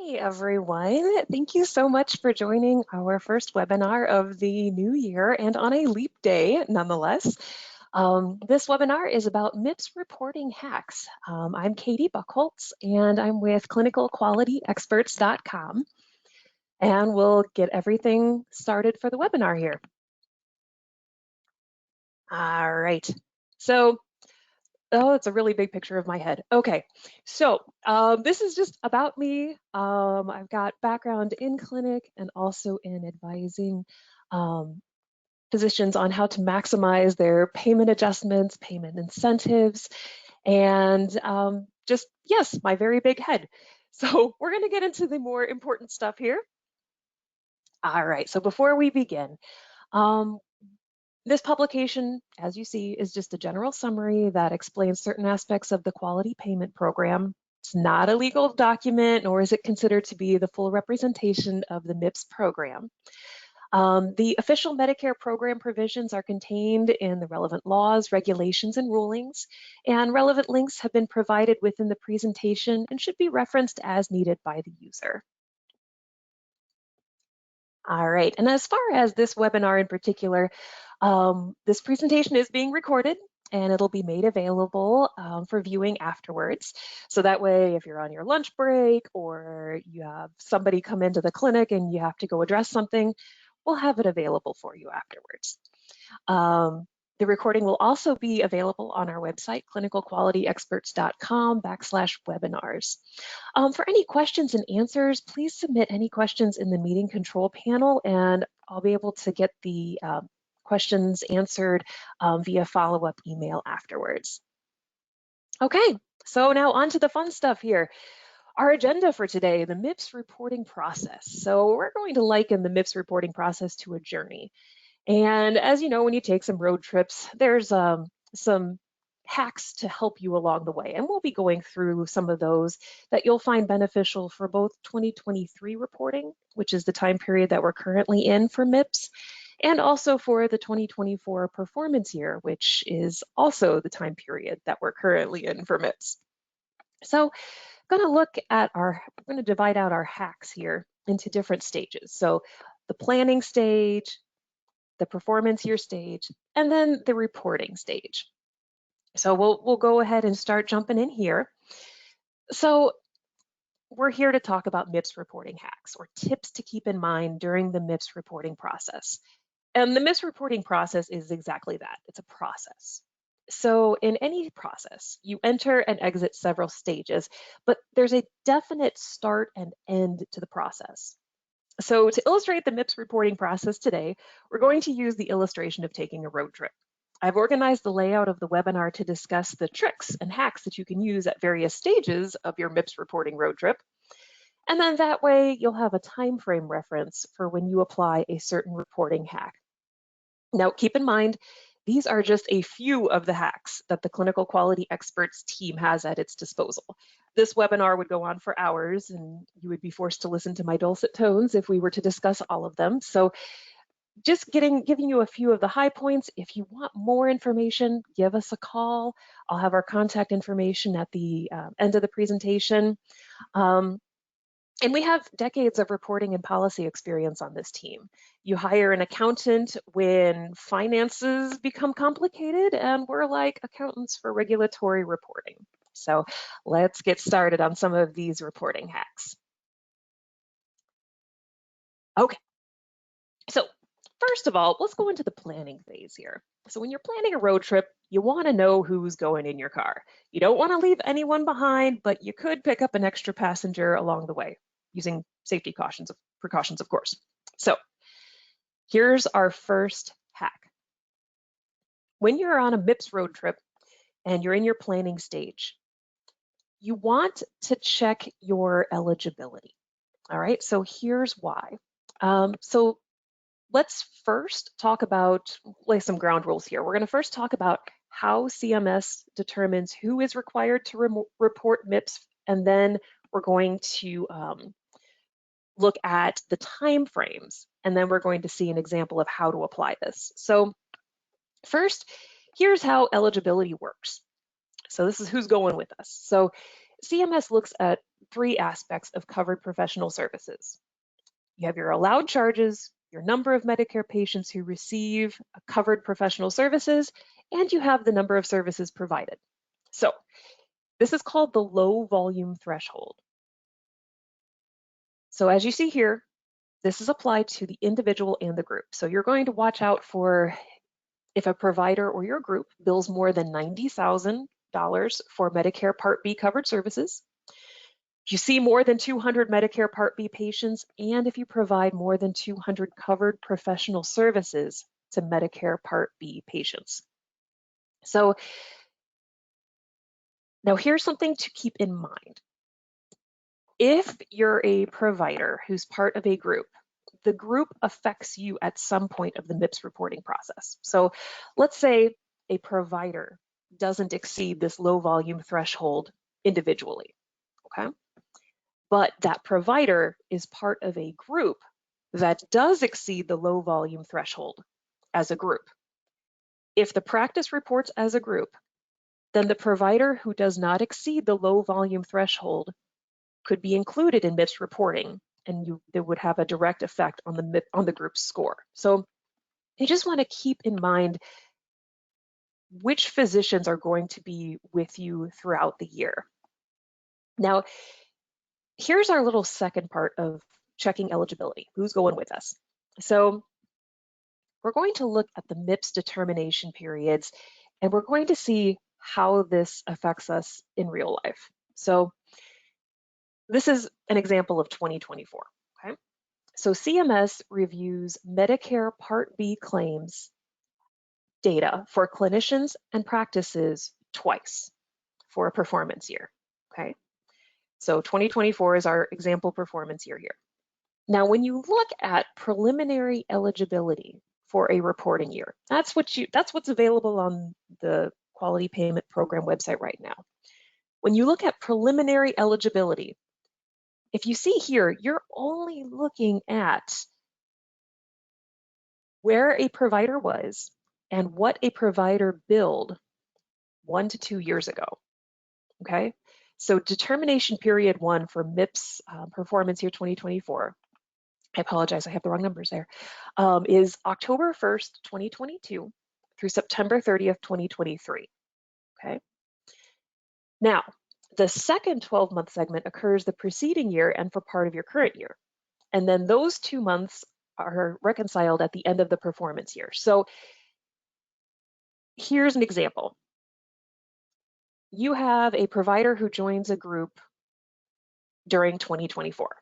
Hey everyone, thank you so much for joining our first webinar of the new year and on a leap day nonetheless. This webinar is about MIPS reporting hacks. I'm Katie Buckholtz and I'm with clinicalqualityexperts.com, and we'll get everything started for the webinar here. All right, so oh, it's a really big picture of my head. Okay, so this is just about me. I've got background in clinic and also in advising physicians on how to maximize their payment adjustments, payment incentives, and just, yes, my very big head. So we're going to get into the more important stuff here. All right, so before we begin, this publication, as you see, is just a general summary that explains certain aspects of the quality payment program. It's not a legal document, nor is it considered to be the full representation of the MIPS program. The official Medicare program provisions are contained in the relevant laws, regulations, and rulings, and relevant links have been provided within the presentation and should be referenced as needed by the user. All right, and as far as this webinar in particular, this presentation is being recorded and it'll be made available for viewing afterwards. So that way, if you're on your lunch break or you have somebody come into the clinic and you have to go address something, we'll have it available for you afterwards. The recording will also be available on our website, clinicalqualityexperts.com/webinars. For any questions and answers, please submit any questions in the meeting control panel, and I'll be able to get the questions answered via follow-up email afterwards. Okay, so now on to the fun stuff here. Our agenda for today, the MIPS reporting process. So we're going to liken the MIPS reporting process to a journey. And as you know, when you take some road trips, there's some hacks to help you along the way. And we'll be going through some of those that you'll find beneficial for both 2023 reporting, which is the time period that we're currently in for MIPS, and also for the 2024 performance year, which is also the time period that we're currently in for MIPS. So we're going to divide out our hacks here into different stages. So the planning stage, the performance year stage, and then the reporting stage. So we'll go ahead and start jumping in here. So we're here to talk about MIPS reporting hacks, or tips to keep in mind during the MIPS reporting process. And the MIPS reporting process is exactly that. It's a process. So in any process, you enter and exit several stages, but there's a definite start and end to the process. So to illustrate the MIPS reporting process today, we're going to use the illustration of taking a road trip. I've organized the layout of the webinar to discuss the tricks and hacks that you can use at various stages of your MIPS reporting road trip. And then that way you'll have a time frame reference for when you apply a certain reporting hack. Now, keep in mind, these are just a few of the hacks that the Clinical Quality Experts team has at its disposal. This webinar would go on for hours and you would be forced to listen to my dulcet tones if we were to discuss all of them. So just giving you a few of the high points. If you want more information, give us a call. I'll have our contact information at the end of the presentation. And we have decades of reporting and policy experience on this team. You hire an accountant when finances become complicated, and we're like accountants for regulatory reporting. So let's get started on some of these reporting hacks. Okay, so first of all, let's go into the planning phase here. So when you're planning a road trip, you want to know who's going in your car. You don't want to leave anyone behind, but you could pick up an extra passenger along the way, using safety precautions, of course. So here's our first hack. When you're on a MIPS road trip and you're in your planning stage, you want to check your eligibility. All right, so here's why. So let's first talk about, lay some ground rules here. We're going to first talk about how CMS determines who is required to report MIPS, and then we're going to look at the time frames, and then we're going to see an example of how to apply this. So first, here's how eligibility works. So this is who's going with us. So CMS looks at three aspects of covered professional services. You have your allowed charges, your number of Medicare patients who receive covered professional services, and you have the number of services provided. So this is called the low volume threshold. So as you see here, this is applied to the individual and the group. So you're going to watch out for if a provider or your group bills more than $90,000 for Medicare Part B covered services, if you see more than 200 Medicare Part B patients, and if you provide more than 200 covered professional services to Medicare Part B patients. So now here's something to keep in mind. If you're a provider who's part of a group, the group affects you at some point of the MIPS reporting process. So let's say a provider doesn't exceed this low volume threshold individually, okay? But that provider is part of a group that does exceed the low volume threshold as a group. If the practice reports as a group, then the provider who does not exceed the low volume threshold could be included in MIPS reporting, and they would have a direct effect on the group's score. So you just want to keep in mind which physicians are going to be with you throughout the year. Now, here's our little second part of checking eligibility. Who's going with us? So we're going to look at the MIPS determination periods, and we're going to see how this affects us in real life. So this is an example of 2024, okay? So CMS reviews Medicare Part B claims data for clinicians and practices twice for a performance year, okay? So 2024 is our example performance year here. Now, when you look at preliminary eligibility for a reporting year, that's what's available on the Quality Payment Program website right now. When you look at preliminary eligibility, if you see here, you're only looking at where a provider was and what a provider billed 1 to 2 years ago, okay? So determination period 1 for MIPS performance year 2024, I apologize, I have the wrong numbers there, is October 1st, 2022 through September 30th, 2023, okay? Now, the second 12-month segment occurs the preceding year and for part of your current year. And then those 2 months are reconciled at the end of the performance year. So here's an example. You have a provider who joins a group during 2024.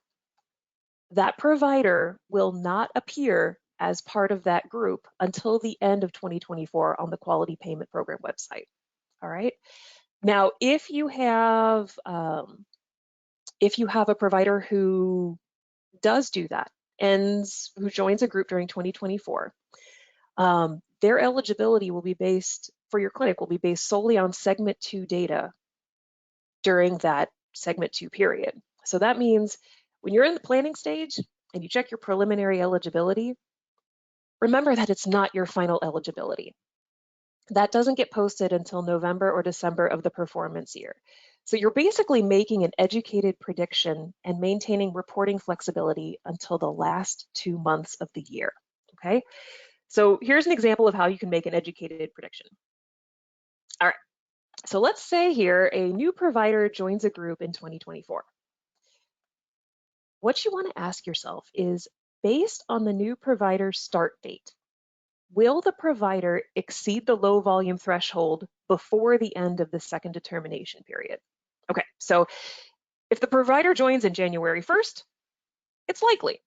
That provider will not appear as part of that group until the end of 2024 on the Quality Payment Program website. All right. Now, if you have a provider who does do that and who joins a group during 2024, their eligibility will be based for your clinic will be based solely on segment 2 data during that segment 2 period. So that means when you're in the planning stage and you check your preliminary eligibility, remember that it's not your final eligibility. That doesn't get posted until November or December of the performance year. So you're basically making an educated prediction and maintaining reporting flexibility until the last 2 months of the year, okay? So here's an example of how you can make an educated prediction. All right, so let's say here a new provider joins a group in 2024. What you want to ask yourself is, based on the new provider's start date, will the provider exceed the low volume threshold before the end of the second determination period? Okay, so if the provider joins in January 1st, it's likely.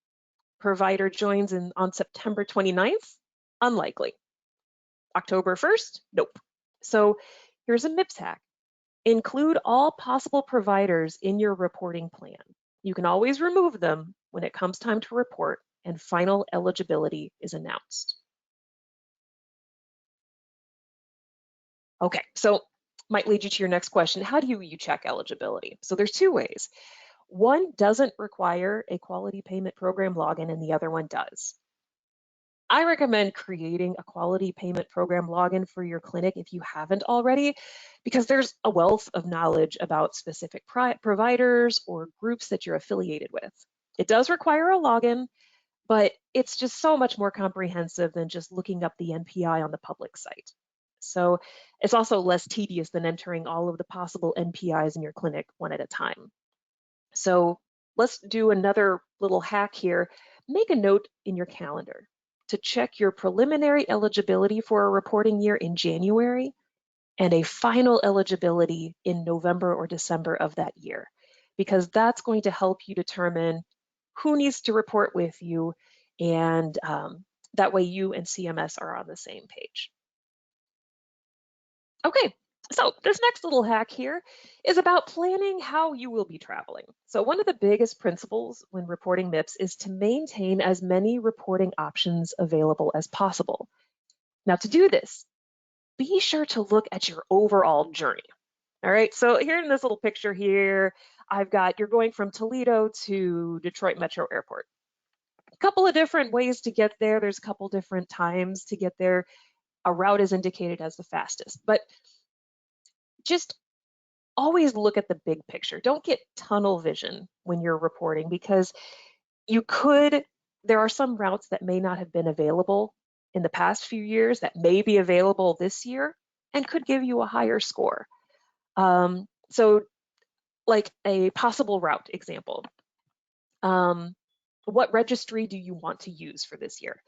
Provider joins on September 29th, unlikely. October 1st, nope. So here's a MIPS hack. Include all possible providers in your reporting plan. You can always remove them when it comes time to report and final eligibility is announced. Okay, so might lead you to your next question. How do you check eligibility? So there's 2 ways. One doesn't require a Quality Payment Program login and the other one does. I recommend creating a quality payment program login for your clinic if you haven't already, because there's a wealth of knowledge about specific providers or groups that you're affiliated with. It does require a login, but it's just so much more comprehensive than just looking up the NPI on the public site. So it's also less tedious than entering all of the possible NPIs in your clinic one at a time. So let's do another little hack here. Make a note in your calendar to check your preliminary eligibility for a reporting year in January and a final eligibility in November or December of that year, because that's going to help you determine who needs to report with you, and that way you and CMS are on the same page. Okay, so this next little hack here is about planning how you will be traveling. So one of the biggest principles when reporting MIPS is to maintain as many reporting options available as possible. Now, to do this, be sure to look at your overall journey. All right, so here in this little picture here, I've got, you're going from Toledo to Detroit Metro Airport. A couple of different ways to get there. There's a couple different times to get there. A route is indicated as the fastest, but just always look at the big picture. Don't get tunnel vision when you're reporting, because there are some routes that may not have been available in the past few years that may be available this year and could give you a higher score. So like a possible route example, what registry do you want to use for this year?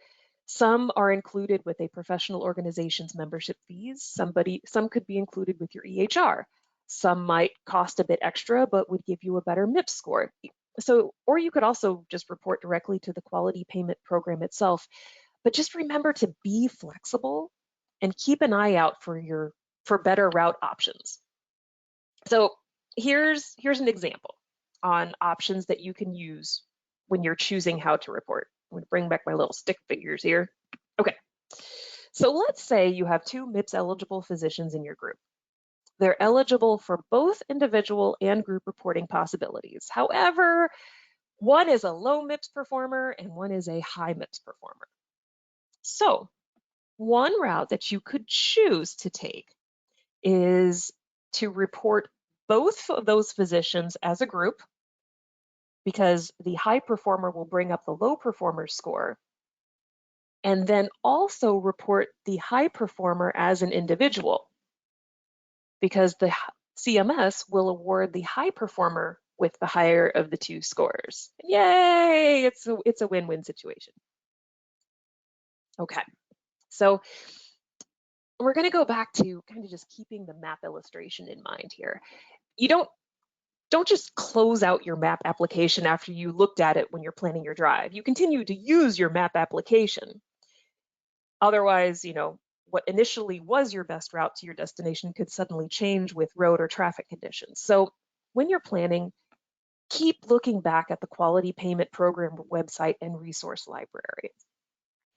Some are included with a professional organization's membership fees. Some could be included with your EHR. Some might cost a bit extra, but would give you a better MIPS score. So, or you could also just report directly to the quality payment program itself. But just remember to be flexible and keep an eye out for better route options. So here's an example on options that you can use when you're choosing how to report. I'm going to bring back my little stick figures here. Okay, so let's say you have 2 MIPS eligible physicians in your group. They're eligible for both individual and group reporting possibilities. However, one is a low MIPS performer and one is a high MIPS performer. So one route that you could choose to take is to report both of those physicians as a group, because the high performer will bring up the low performer's score, and then also report the high performer as an individual, because the CMS will award the high performer with the higher of the 2 scores. Yay, it's a win-win situation. Okay, so we're going to go back to kind of just keeping the map illustration in mind here. You don't just close out your map application after you looked at it when you're planning your drive. You continue to use your map application. Otherwise, what initially was your best route to your destination could suddenly change with road or traffic conditions. So when you're planning, keep looking back at the Quality Payment Program website and resource library.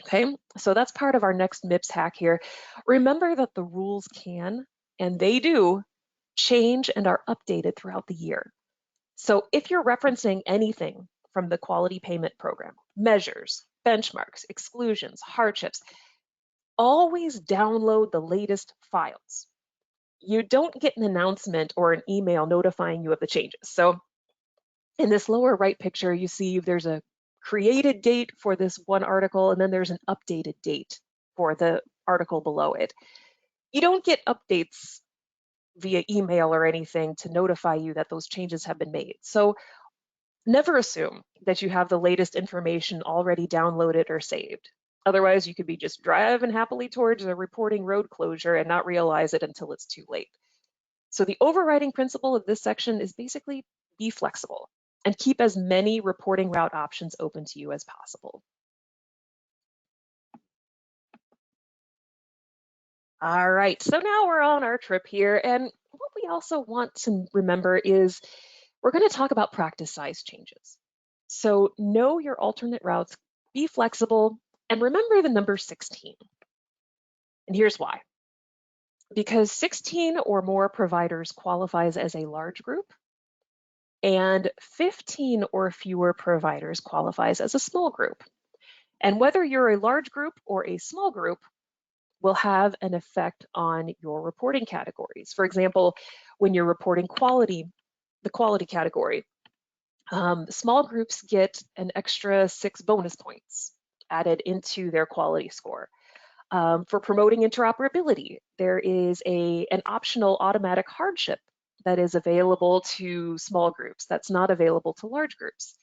Okay, so that's part of our next MIPS hack here. Remember that the rules can, and they do, change and are updated throughout the year. So if you're referencing anything from the Quality Payment Program, measures, benchmarks, exclusions, hardships, always download the latest files. You don't get an announcement or an email notifying you of the changes. So in this lower right picture, you see there's a created date for this one article, and then there's an updated date for the article below it. You don't get updates via email or anything to notify you that those changes have been made. So never assume that you have the latest information already downloaded or saved. Otherwise, you could be just driving happily towards a reporting road closure and not realize it until it's too late. So the overriding principle of this section is basically be flexible and keep as many reporting route options open to you as possible. All right, so now we're on our trip here, and what we also want to remember is we're going to talk about practice size changes. So know your alternate routes, be flexible, and remember the number 16. And here's why. Because 16 or more providers qualifies as a large group, and 15 or fewer providers qualifies as a small group. And whether you're a large group or a small group will have an effect on your reporting categories. For example, when you're reporting quality, the quality category, small groups get an extra 6 bonus points added into their quality score. For promoting interoperability, there is an optional automatic hardship that is available to small groups that's not available to large groups.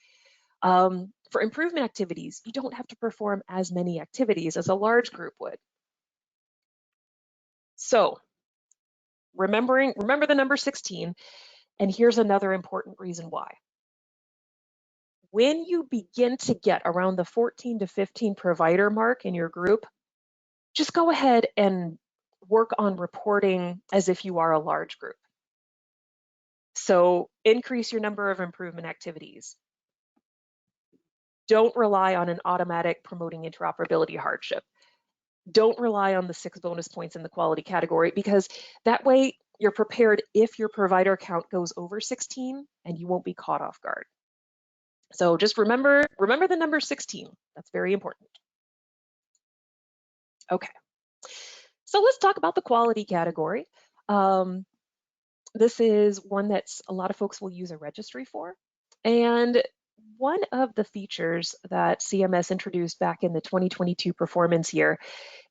For improvement activities, you don't have to perform as many activities as a large group would. So remember the number 16, and here's another important reason why. When you begin to get around the 14 to 15 provider mark in your group, just go ahead and work on reporting as if you are a large group. So increase your number of improvement activities. Don't rely on an automatic promoting interoperability hardship. Don't rely on the 6 bonus points in the quality category, because that way you're prepared if your provider count goes over 16 and you won't be caught off guard. So just remember the number 16. That's very important. Okay. So let's talk about the quality category. This is one that's a lot of folks will use a registry for. And one of the features that CMS introduced back in the 2022 performance year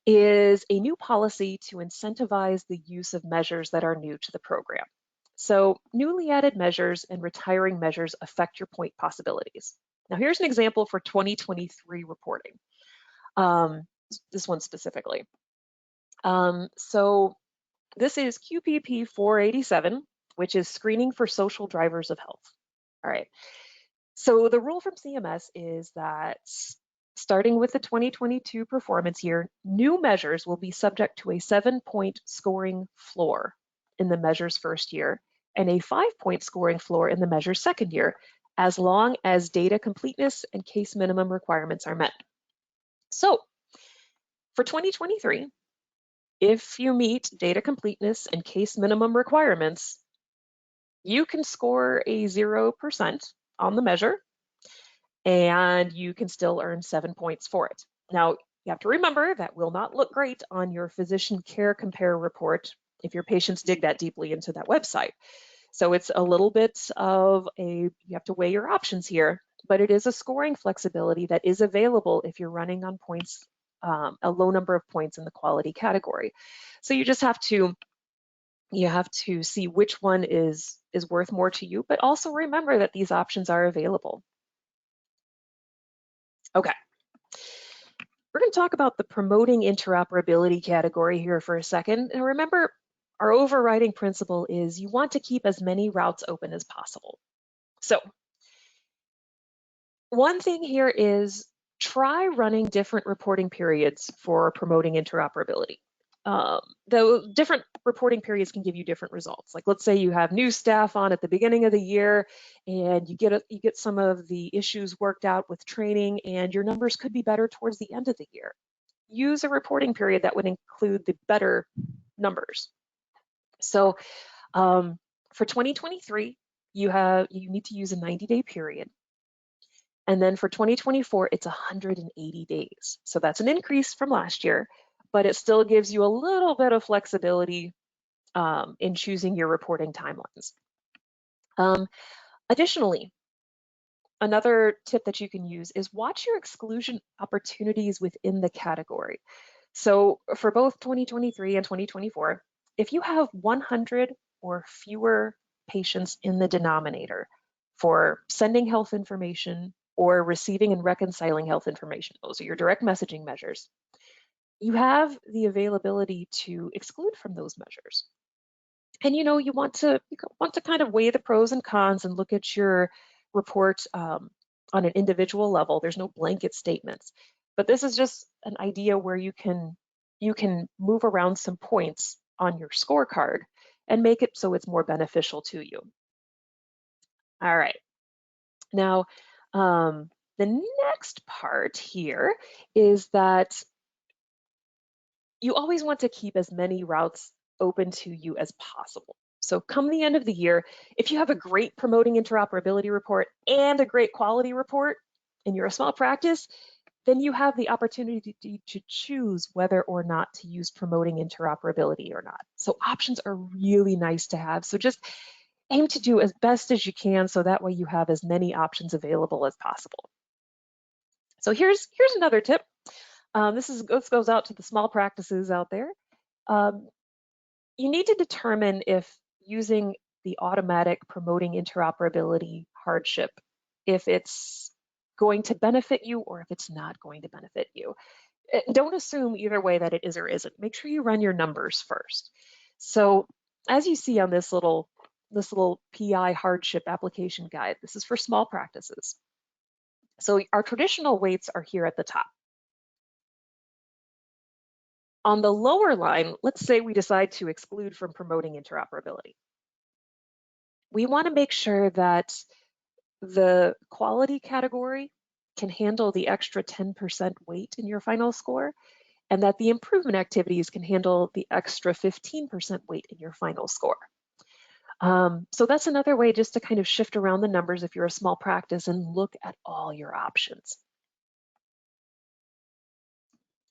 is a new policy to incentivize the use of measures that are new to the program. So newly added measures and retiring measures affect your point possibilities. Now here's an example for 2023 reporting, this one specifically. So this is QPP 487, which is screening for social drivers of health. All right. So the rule from CMS is that starting with the 2022 performance year, new measures will be subject to a 7-point scoring floor in the measure's first year and a 5-point scoring floor in the measure's second year, as long as data completeness and case minimum requirements are met. So for 2023, if you meet data completeness and case minimum requirements, you can score a 0% on the measure, and you can still earn 7 points for it. Now, you have to remember that will not look great on your physician care compare report if your patients dig that deeply into that website. So it's a little bit of you have to weigh your options here, but it is a scoring flexibility that is available if you're running on points, a low number of points in the quality category. So you just have to see which one is worth more to you, but also remember that these options are available. Okay. We're going to talk about the promoting interoperability category here for a second. And remember, our overriding principle is you want to keep as many routes open as possible. So one thing here is try running different reporting periods for promoting interoperability. Though different reporting periods can give you different results. Like let's say you have new staff on at the beginning of the year and you get some of the issues worked out with training, and your numbers could be better towards the end of the year. Use a reporting period that would include the better numbers. So for 2023, you need to use a 90-day period. And then for 2024, it's 180 days. So that's an increase from last year, but it still gives you a little bit of flexibility in choosing your reporting timelines. Additionally, another tip that you can use is watch your exclusion opportunities within the category. So for both 2023 and 2024, if you have 100 or fewer patients in the denominator for sending health information or receiving and reconciling health information, those are your direct messaging measures, you have the availability to exclude from those measures. And you want to kind of weigh the pros and cons and look at your report on an individual level. There's no blanket statements, but this is just an idea where you can move around some points on your scorecard and make it so it's more beneficial to you. All right. Now, the next part here is that you always want to keep as many routes open to you as possible. So come the end of the year, if you have a great promoting interoperability report and a great quality report and you're a small practice, then you have the opportunity to choose whether or not to use promoting interoperability or not. So options are really nice to have. So just aim to do as best as you can so that way you have as many options available as possible. So here's another tip. This goes out to the small practices out there. You need to determine if using the automatic promoting interoperability hardship, if it's going to benefit you or if it's not going to benefit you. Don't assume either way that it is or isn't. Make sure you run your numbers first. So as you see on this little PI hardship application guide, this is for small practices. So our traditional weights are here at the top. On the lower line, let's say we decide to exclude from promoting interoperability. We want to make sure that the quality category can handle the extra 10% weight in your final score, and that the improvement activities can handle the extra 15% weight in your final score. So that's another way just to kind of shift around the numbers if you're a small practice and look at all your options.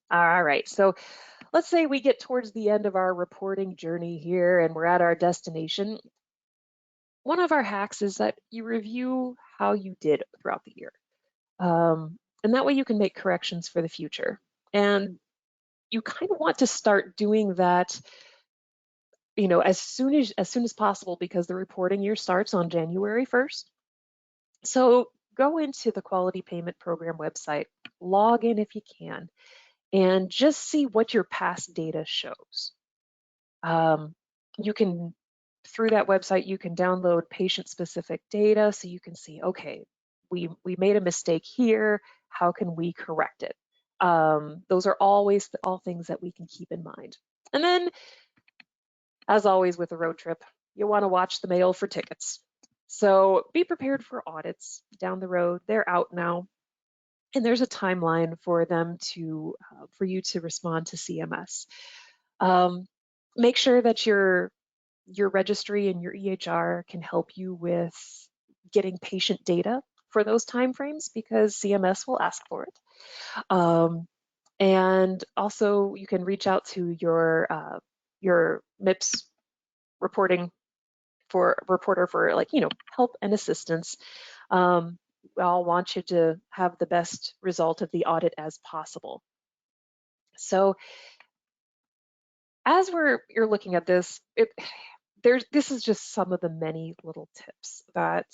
All right, so let's say we get towards the end of our reporting journey here and we're at our destination. One of our hacks is that you review how you did throughout the year. And that way you can make corrections for the future. And you kind of want to start doing that, you know, as soon as possible, because the reporting year starts on January 1st. So go into the Quality Payment Program website, log in if you can, and just see what your past data shows. You can, through that website, you can download patient-specific data so you can see, okay, we made a mistake here, how can we correct it? Those are always all things that we can keep in mind. And then, as always with a road trip, you want to watch the mail for tickets. So be prepared for audits down the road. They're out now. And there's a timeline for them to, for you to respond to CMS. Make sure that your registry and your EHR can help you with getting patient data for those timeframes because CMS will ask for it. And also you can reach out to your MIPS reporter for, like, you know, help and assistance. I'll want you to have the best result of the audit as possible. So as you're looking at this, this is just some of the many little tips that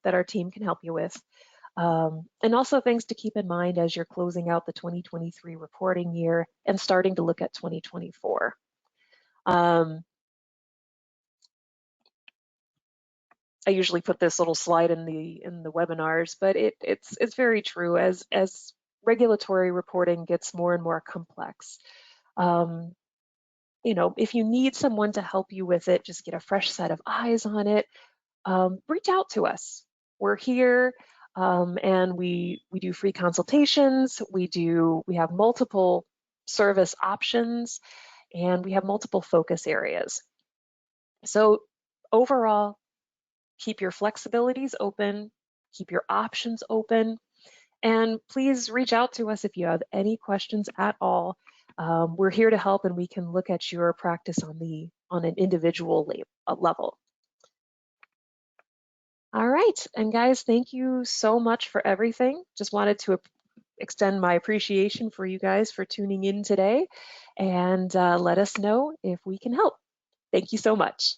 our team can help you with. And also things to keep in mind as you're closing out the 2023 reporting year and starting to look at 2024. I usually put this little slide in the webinars, but it's very true. As regulatory reporting gets more and more complex, you know, if you need someone to help you with it, just get a fresh set of eyes on it. Reach out to us. We're here, and we do free consultations. We have multiple service options, and we have multiple focus areas. So overall, keep your flexibilities open, keep your options open, and please reach out to us if you have any questions at all. We're here to help, and we can look at your practice on an individual level. All right, and guys, thank you so much for everything. Just wanted to extend my appreciation for you guys for tuning in today, and let us know if we can help. Thank you so much.